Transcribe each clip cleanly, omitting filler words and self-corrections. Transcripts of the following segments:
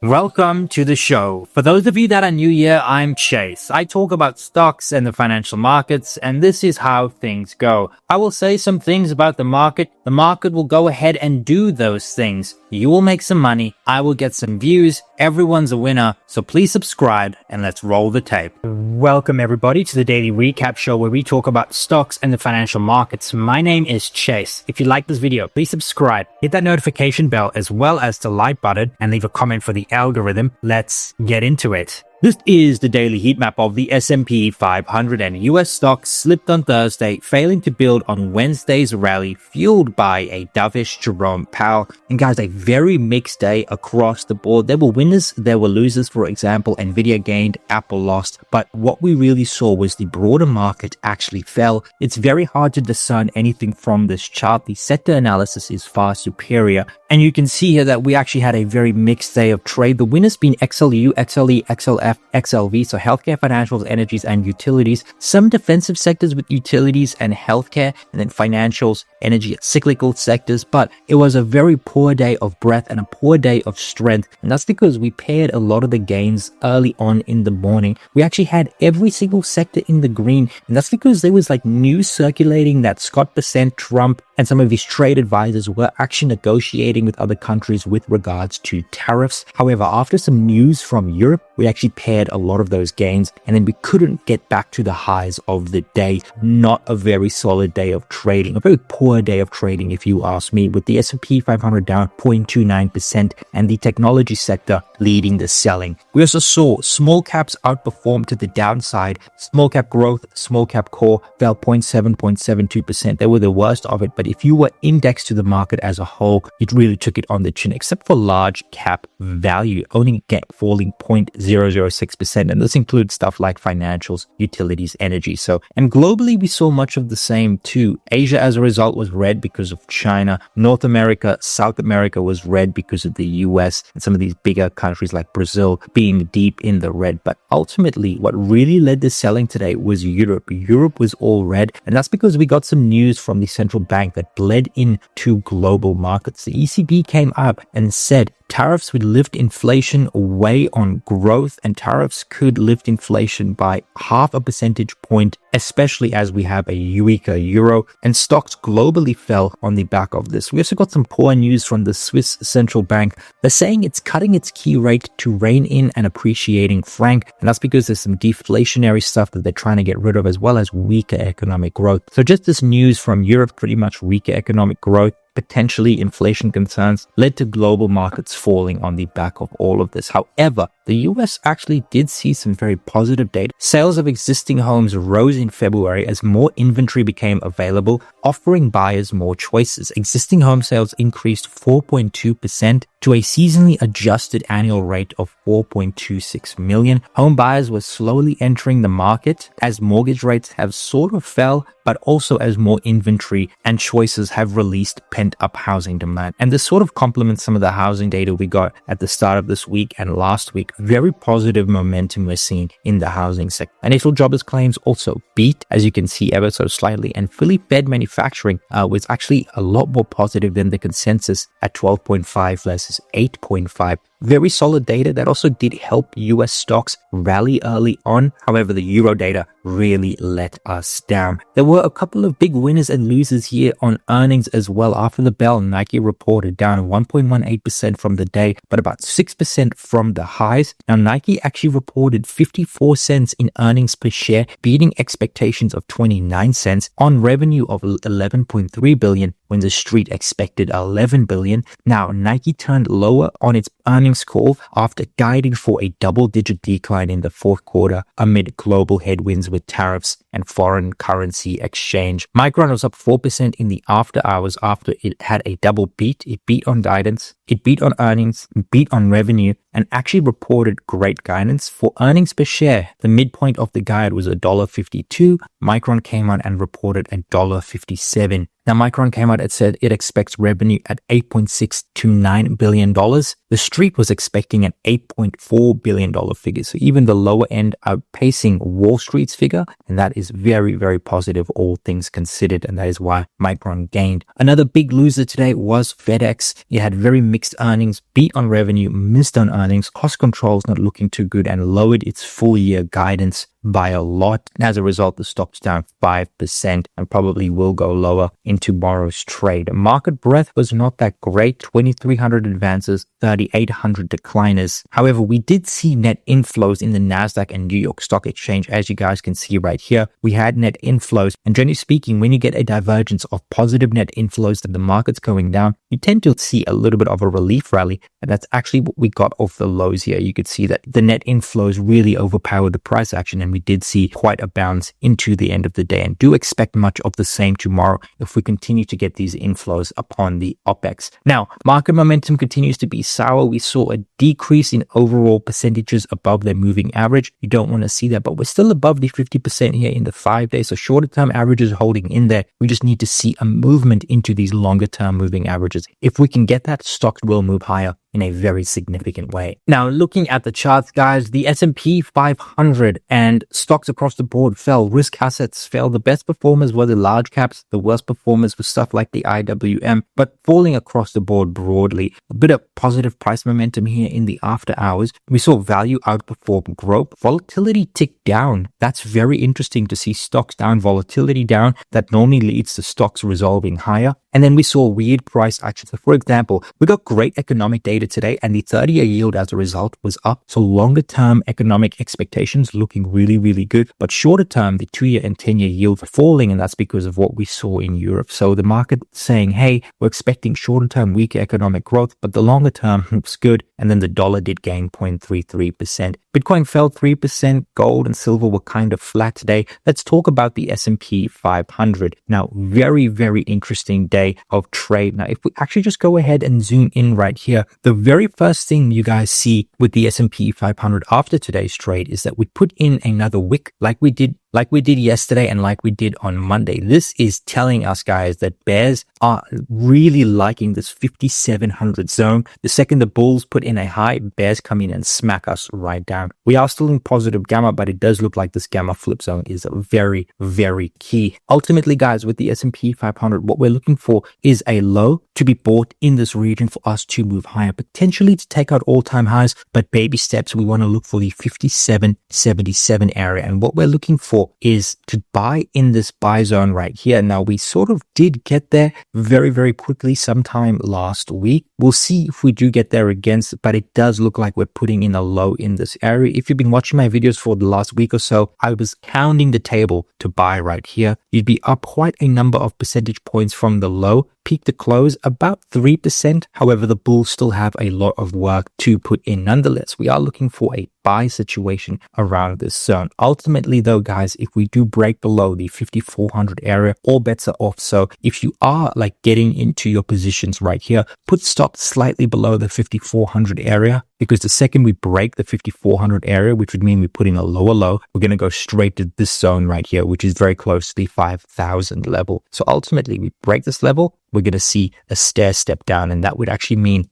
Welcome to the show. For those of you that are new here, I'm Chase. I talk about stocks and the financial markets, and this is how things go. I will say some things about the market. The market will go ahead and do those things. You will make some money. I will get some views. Everyone's a winner. So please subscribe and let's roll the tape. Welcome everybody to the Daily Recap Show where we talk about stocks and the financial markets. My name is Chase. If you like this video, please subscribe, hit that notification bell as well as the like button and leave a comment for the algorithm. Let's get into it. This is the daily heat map of the S&P 500 and US stocks slipped on Thursday, failing to build on Wednesday's rally fueled by a dovish Jerome Powell. And guys, a very mixed day across the board. There were winners, there were losers. For example, Nvidia gained, Apple lost. But what we really saw was the broader market actually fell. It's very hard to discern anything from this chart. The sector analysis is far superior. And you can see here that we actually had a very mixed day of trade. The winners being XLU, XLE, XLF, XLV, so healthcare, financials, energies, and utilities. Some defensive sectors with utilities and healthcare, and then financials, energy, cyclical sectors. But it was a very poor day of breadth and a poor day of strength. And that's because we paired a lot of the gains early on in the morning. We actually had every single sector in the green. And that's because there was like news circulating that Scott Bessent, Trump, and some of his trade advisors were actually negotiating with other countries with regards to tariffs. However, after some news from Europe, we actually paired a lot of those gains and then we couldn't get back to the highs of the day. Not a very solid day of trading, a very poor day of trading if you ask me, with the S&P 500 down 0.29% and the technology sector leading the selling. We also saw small caps outperform to the downside. Small cap growth, small cap core fell 0.72%. They were the worst of it, but if you were indexed to the market as a whole, it really took it on the chin, except for large cap value, only falling 0.006%. And this includes stuff like financials, utilities, energy. And globally, we saw much of the same too. Asia, as a result, was red because of China. North America, South America was red because of the US and some of these bigger countries like Brazil being deep in the red. But ultimately, what really led the selling today was Europe. Europe was all red. And that's because we got some news from the central bank that bled into global markets. The ECB came up and said tariffs would lift inflation away on growth, and tariffs could lift inflation by 0.5 percentage point, especially as we have a weaker euro, and stocks globally fell on the back of this. We also got some poor news from the Swiss central bank. They're saying it's cutting its key rate to rein in an appreciating franc, and that's because there's some deflationary stuff that they're trying to get rid of, as well as weaker economic growth. So just this news from Europe, pretty much weaker economic growth, potentially inflation concerns, led to global markets falling on the back of all of this. However, the US actually did see some very positive data. Sales of existing homes rose in February as more inventory became available, offering buyers more choices. Existing home sales increased 4.2% to a seasonally adjusted annual rate of 4.26 million. Home buyers were slowly entering the market as mortgage rates have sort of fell, but also as more inventory and choices have released pent-up housing demand. And this sort of complements some of the housing data we got at the start of this week and last week. Very positive momentum we're seeing in the housing sector. Initial jobless claims also beat, as you can see, ever so slightly. And fully fed manufacturing was actually a lot more positive than the consensus at 12.5 versus 8.5. Very solid data that also did help US stocks rally early on. However, the euro data really let us down. There were a couple of big winners and losers here on earnings as well. After the bell, Nike reported down 1.18% from the day, but about 6% from the highs. Now, Nike actually reported 54 cents in earnings per share, beating expectations of 29 cents on revenue of 11.3 billion when the street expected 11 billion. Now, Nike turned lower on its earnings call after guiding for a double-digit decline in the fourth quarter amid global headwinds with tariffs and foreign currency exchange. Micron was up 4% in the after hours after it had a double beat. It beat on guidance, it beat on earnings, beat on revenue, and actually reported great guidance. For earnings per share, the midpoint of the guide was $1.52. Micron came on and reported $1.57. Now, Micron came out and said it expects revenue at $8.6 to $9 billion. The street was expecting an $8.4 billion figure. So even the lower end outpacing Wall Street's figure. And that is very, very positive, all things considered. And that is why Micron gained. Another big loser today was FedEx. It had very mixed earnings, beat on revenue, missed on earnings, cost controls not looking too good, and lowered its full year guidance by a lot. And as a result, the stock's down 5% and probably will go lower in tomorrow's trade. Market breadth was not that great. 2,300 advances, 3,800 decliners. However, we did see net inflows in the Nasdaq and New York Stock Exchange. As you guys can see right here, we had net inflows. And generally speaking, when you get a divergence of positive net inflows that the market's going down, you tend to see a little bit of a relief rally. And that's actually what we got off the lows here. You could see that the net inflows really overpowered the price action, and we did see quite a bounce into the end of the day, and do expect much of the same tomorrow if we continue to get these inflows upon the OPEX. Now, market momentum continues to be sour. We saw a decrease in overall percentages above their moving average. You don't want to see that, but we're still above the 50% here in the 5 days. So shorter term averages holding in there. We just need to see a movement into these longer term moving averages. If we can get that, stocks will move higher in a very significant way. Now, looking at the charts, guys, the S&P 500 and stocks across the board fell. Risk assets fell. The best performers were the large caps. The worst performers were stuff like the IWM, but falling across the board broadly. A bit of positive price momentum here in the after hours. We saw value outperform growth. Volatility ticked down. That's very interesting to see stocks down, volatility down. That normally leads to stocks resolving higher. And then we saw weird price action. So for example, we got great economic data today, and the 30-year yield as a result was up. So longer term economic expectations looking really, really good. But shorter term, the 2-year and 10-year yield falling, and that's because of what we saw in Europe. So the market saying, hey, we're expecting shorter term weaker economic growth, but the longer term looks good. And then the dollar did gain 0.33%. Bitcoin fell 3%. Gold and silver were kind of flat today. Let's talk about the S&P 500. Now, very, very interesting day of trade. Now, if we actually just go ahead and zoom in right here, the very first thing you guys see with the S&P 500 after today's trade is that we put in another wick like we did yesterday and like we did on Monday. This is telling us, guys, that bears are really liking this 5,700 zone. The second the bulls put in a high, bears come in and smack us right down. We are still in positive gamma, but it does look like this gamma flip zone is very, very key. Ultimately, guys, with the S&P 500, what we're looking for is a low to be bought in this region for us to move higher, potentially to take out all-time highs, but baby steps. We want to look for the 57.77 area. And what we're looking for is to buy in this buy zone right here. Now, we sort of did get there very, very quickly sometime last week. We'll see if we do get there again, but it does look like we're putting in a low in this area. If you've been watching my videos for the last week or so, I was counting the table to buy right here. You'd be up quite a number of percentage points from the low. Peak to close about 3%. However, the bulls still have a lot of work to put in. Nonetheless, we are looking for a buy situation around this zone. Ultimately, though, guys, if we do break below the 5,400 area, all bets are off. So if you are like getting into your positions right here, put stop slightly below the 5,400 area, because the second we break the 5,400 area, which would mean we put in a lower low, we're going to go straight to this zone right here, which is very close to the 5,000 level. So ultimately, we break this level, we're going to see a stair step down, and that would actually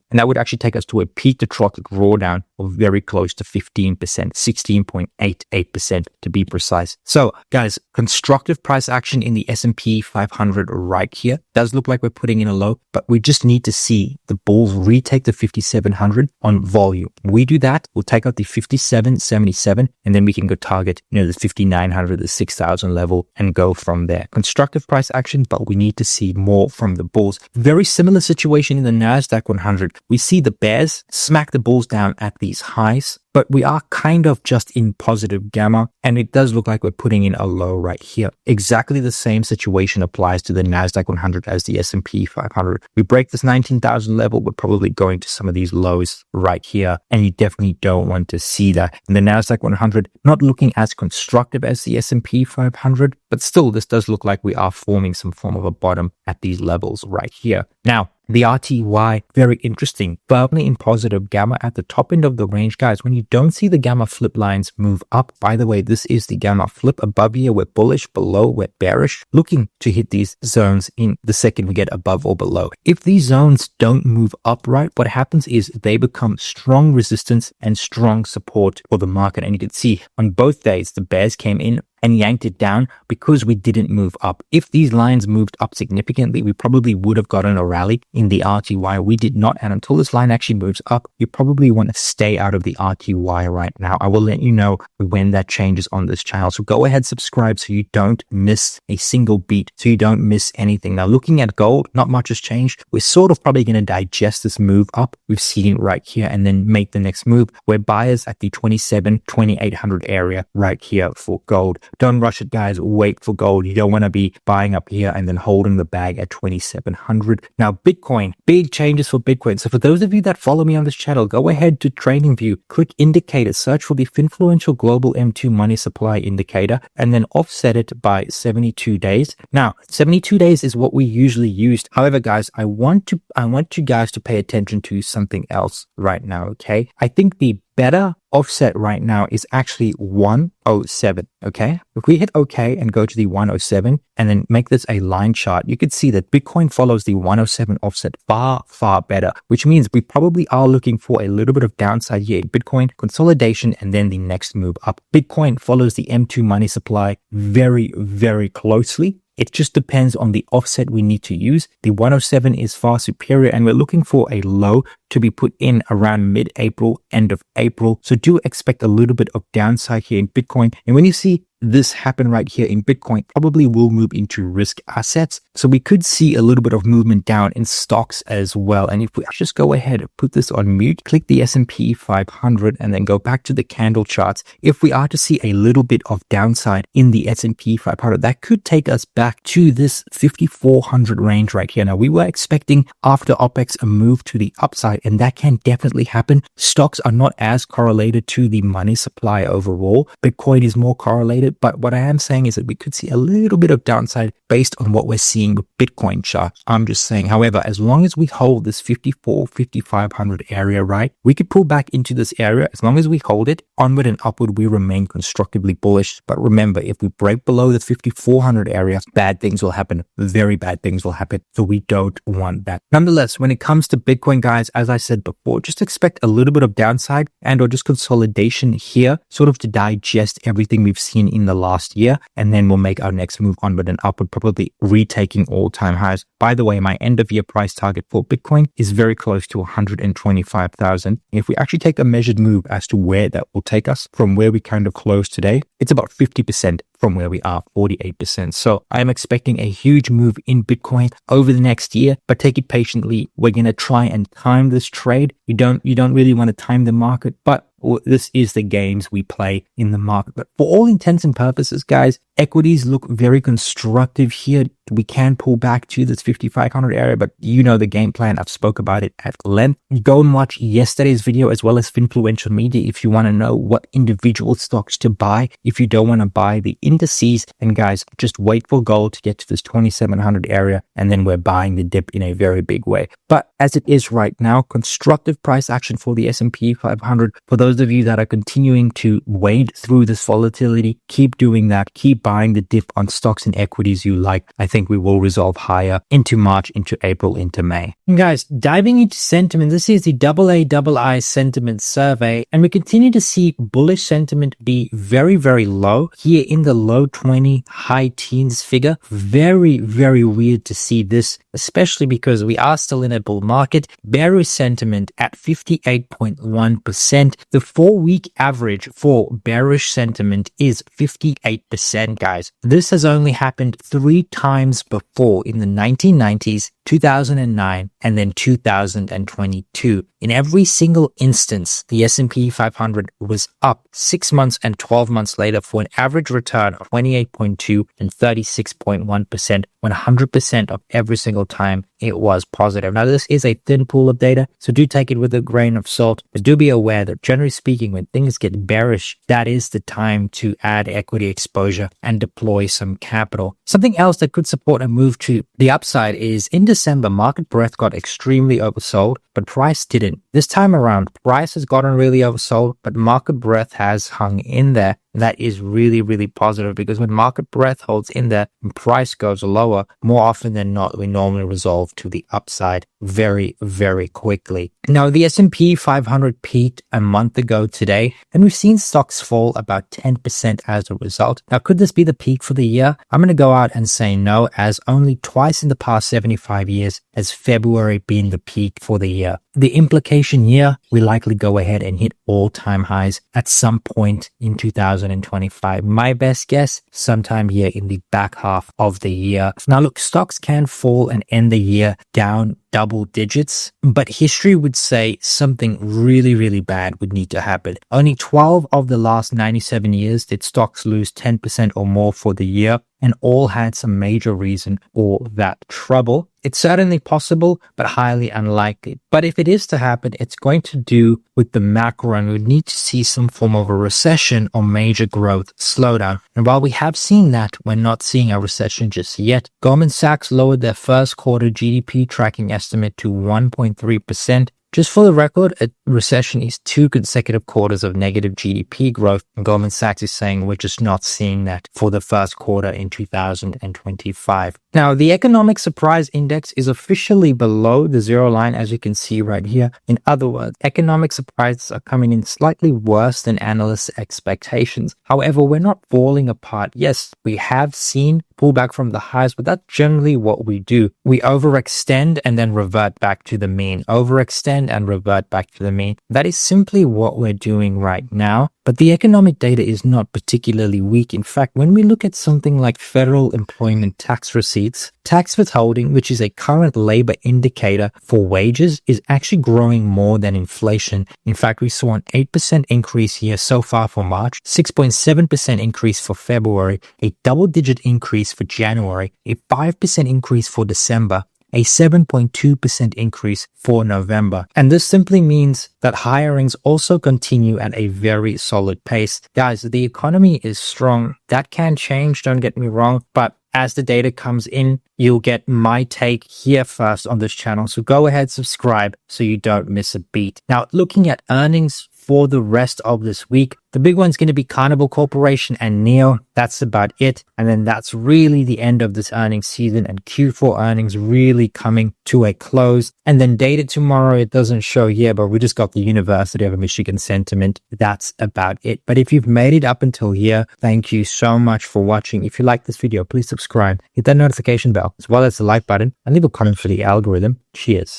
take us to a peak to trough drawdown of very close to 15%, 16.88% to be precise. So guys, constructive price action in the S&P 500 right here. Does look like we're putting in a low, but we just need to see the bulls retake the 5,700 on volume. We do that, we'll take out the 57.77, and then we can go target, the 5,900, the 6,000 level, and go from there. Constructive price action, but we need to see more from the bulls. Very similar situation in the Nasdaq 100. We see the bears smack the bulls down at these highs, but we are kind of just in positive gamma, and it does look like we're putting in a low right here. Exactly the same situation applies to the Nasdaq 100 as the S&P 500. We break this 19,000 level, we're probably going to some of these lows right here, and you definitely don't want to see that. And the Nasdaq 100 not looking as constructive as the S&P 500, but still this does look like we are forming some form of a bottom at these levels right here. Now, The RTY, very interesting, firmly in positive, gamma at the top end of the range. Guys, when you don't see the gamma flip lines move up, by the way, this is the gamma flip. Above here, we're bullish, below, we're bearish, looking to hit these zones in the second we get above or below. If these zones don't move upright, what happens is they become strong resistance and strong support for the market. And you can see on both days, the bears came in and yanked it down because we didn't move up. If these lines moved up significantly, we probably would have gotten a rally in the RTY. We did not. And until this line actually moves up, you probably want to stay out of the RTY right now. I will let you know when that changes on this channel. So go ahead, subscribe so you don't miss a single beat, so you don't miss anything. Now, looking at gold, not much has changed. We're sort of probably going to digest this move up. We've seen it right here and then make the next move. We're buyers at the 27,800 area right here for gold. Don't rush it, guys. Wait for gold. You don't want to be buying up here and then holding the bag at 2,700. Now, Bitcoin, big changes for Bitcoin. So for those of you that follow me on this channel, go ahead to TradingView, click indicators, search for the FinFluential Global M2 Money Supply Indicator, and then offset it by 72 days. Now, 72 days is what we usually used. However, guys, I want you guys to pay attention to something else right now, okay? I think the better offset right now is actually 107, okay? If we hit OK and go to the 107 and then make this a line chart, you could see that Bitcoin follows the 107 offset far, far better, which means we probably are looking for a little bit of downside here in Bitcoin, consolidation, and then the next move up. Bitcoin follows the M2 money supply very, very closely. It just depends on the offset we need to use. The 107 is far superior, and we're looking for a low to be put in around mid-April, end of April. So do expect a little bit of downside here in Bitcoin. And when you see this happen right here in Bitcoin, probably will move into risk assets. So we could see a little bit of movement down in stocks as well. And if we just go ahead and put this on mute, click the S&P 500 and then go back to the candle charts. If we are to see a little bit of downside in the S&P 500, that could take us back to this 5,400 range right here. Now, we were expecting after OPEX a move to the upside, and that can definitely happen. Stocks are not as correlated to the money supply overall. Bitcoin is more correlated. But what I am saying is that we could see a little bit of downside based on what we're seeing with Bitcoin chart. I'm just saying, however, as long as we hold this 5,500 area, right, we could pull back into this area. As long as we hold it onward and upward, we remain constructively bullish. But remember, if we break below the 5,400 area, bad things will happen. Very bad things will happen. So we don't want that. Nonetheless, when it comes to Bitcoin, guys, as I said before, just expect a little bit of downside and or just consolidation here, sort of to digest everything we've seen in the last year, and then we'll make our next move onward and upward, probably retaking all-time highs. By the way, my end-of-year price target for Bitcoin is very close to 125,000. If we actually take a measured move as to where that will take us from where we kind of closed today, it's about 50% from where we are, 48%. So I am expecting a huge move in Bitcoin over the next year, but take it patiently. We're going to try and time this trade. You don't really want to time the market, but this is the games we play in the market. But for all intents and purposes, guys, equities look very constructive here. We can pull back to this 5,500 area, but you know the game plan. I've spoke about it at length. Go and watch yesterday's video as well as FinFluential Media if you want to know what individual stocks to buy. If you don't want to buy the indices, and guys, just wait for gold to get to this 2,700 area, and then we're buying the dip in a very big way. But as it is right now, constructive price action for the S&P 500. For those of you that are continuing to wade through this volatility, keep doing that. Keep buying the dip on stocks and equities you like. I think we will resolve higher into March, into April, into May. And guys, diving into sentiment, this is the AA sentiment survey, and we continue to see bullish sentiment be very, very low here in the low 20, high teens figure. Very, very weird to see this, especially because we are still in a bull market. Bearish sentiment at 58.1%. The 4-week average for bearish sentiment is 58%, guys. This has only happened 3 times before, in the 1990s, 2009, and then 2022. In every single instance, the S&P 500 was up 6 months and 12 months later for an average return of 28.2 and 36.1%, 100% of every single time it was positive. Now, this is a thin pool of data, so do take it with a grain of salt, but do be aware that generally speaking, when things get bearish, that is the time to add equity exposure and deploy some capital. Something else that could support a move to the upside is indices December, market breadth got extremely oversold, but price didn't. This time around, price has gotten really oversold, but market breadth has hung in there. And that is really, really positive, because when market breadth holds in there and price goes lower, more often than not, we normally resolve to the upside very, very quickly. Now, the S&P 500 peaked a month ago today, and we've seen stocks fall about 10% as a result. Now, could this be the peak for the year? I'm going to go out and say no, as only twice in the past 75 years has February been the peak for the year. The implication year, we likely go ahead and hit all-time highs at some point in 2025. My best guess, sometime here in the back half of the year. Now look, stocks can fall and end the year down double digits, but history would say something really, really bad would need to happen. Only 12 of the last 97 years did stocks lose 10% or more for the year, and all had some major reason for that trouble. It's certainly possible, but highly unlikely. But if it is to happen, it's going to do with the macro, and we need to see some form of a recession or major growth slowdown. And while we have seen that, we're not seeing a recession just yet. Goldman Sachs lowered their first quarter GDP tracking estimate to 1.3%. Just for the record, a recession is 2 consecutive quarters of negative GDP growth, and Goldman Sachs is saying we're just not seeing that for the first quarter in 2025. Now, the economic surprise index is officially below the zero line, as you can see right here. In other words, economic surprises are coming in slightly worse than analysts' expectations. However, we're not falling apart. Yes, we have seen pullback from the highs, but that's generally what we do. We overextend and then revert back to the mean. Overextend and revert back to the mean. That is simply what we're doing right now. But the economic data is not particularly weak. In fact, when we look at something like federal employment tax receipts, tax withholding, which is a current labor indicator for wages, is actually growing more than inflation. In fact, we saw an 8% increase here so far for March, 6.7% increase for February, a double-digit increase for January, a 5% increase for December, a 7.2% increase for November. And this simply means that hirings also continue at a very solid pace. Guys, the economy is strong. That can change, don't get me wrong, but as the data comes in, you'll get my take here first on this channel. So go ahead, subscribe so you don't miss a beat. Now, looking at earnings for the rest of this week, the big one's going to be Carnival Corporation and NEO. That's about it. And then that's really the end of this earnings season, and Q4 earnings really coming to a close. And then data tomorrow, it doesn't show here, but we just got the University of Michigan sentiment. That's about it. But if you've made it up until here, thank you so much for watching. If you like this video, please subscribe, hit that notification bell, as well as the like button, and leave a comment for the algorithm. Cheers.